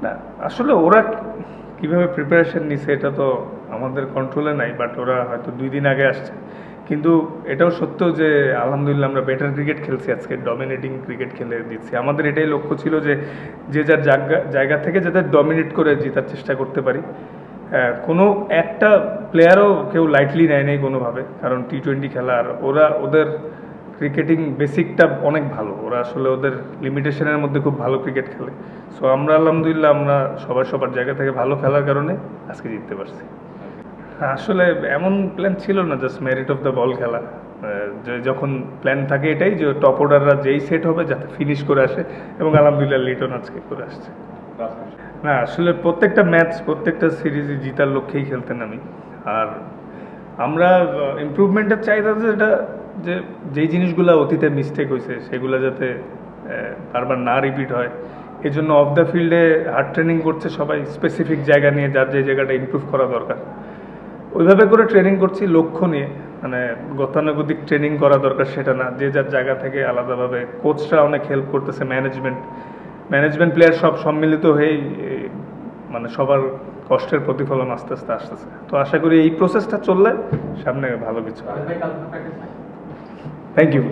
না আসলে ওরা কিভাবে প্রিপারেশন নিছে এটা তো আমাদের কন্ট্রোলে নাই, বাট ওরা হয়তো 2 দিন আগে আসছে। কিন্তু এটাও সত্য যে আলহামদুলিল্লাহ আমরা বেটার ক্রিকেট খেলছি, আজকে ডমিনেটিং ক্রিকেট খেলে দিচ্ছি। আমাদের এটাই লক্ষ্য ছিল যে যে যার জায়গা থেকে যাতে ডমিনেট করে জেতার চেষ্টা করতে পারি। কোনো একটা প্লেয়ারও কেউ লাইটলি নেয় নেই কোনোভাবে, কারণ T20 খেলা, আর ওরা ওদের ক্রিকেটিং বেসিকটা অনেক ভালো, ওরা আসলে ওদের লিমিটেশনের মধ্যে খুব ভালো ক্রিকেট খেলে। সো আমরা আলহামদুলিল্লাহ আমরা সবার জায়গা থেকে ভালো খেলার কারণে আজকে জিততে পারছি। আসলে এমন প্ল্যান ছিল না just merit of the ball খেলা, যখন প্ল্যান থাকে এটাই যে টপ অর্ডাররা যেই সেট হবে যাতে ফিনিশ করে আসে, এবং আলহামদুলিল্লাহ লিটন আজকে করে আসছে। না আসলে প্রত্যেকটা ম্যাচ প্রত্যেকটা সিরিজে জিতার লক্ষ্যেই খেলতেন আমি। আর আমরা ইমপ্রুভমেন্টের চাহিদা যেটা যে যেই জিনিসগুলো অতীতে মিস্টেক হয়েছে সেগুলো যাতে বারবার না রিপিট হয়, এই জন্য অফ দ্য ফিল্ডে হার্ড ট্রেনিং করছে সবাই, স্পেসিফিক জায়গা নিয়ে যার যে জায়গাটা ইমপ্রুভ করা দরকার ওইভাবে করে ট্রেনিং করছি লক্ষ্য নিয়ে। মানে গতানুগতিক ট্রেনিং করা দরকার সেটা না, যে যার জায়গা থেকে আলাদাভাবে কোচরা অনেক হেল্প করতেছে, ম্যানেজমেন্ট প্লেয়ার সব সম্মিলিত হয়েই মানে সবার কষ্টের প্রতিফলন আস্তে আস্তে আসতেছে। তো আশা করি এই প্রসেসটা চললে সামনে ভালো কিছু। Thank you.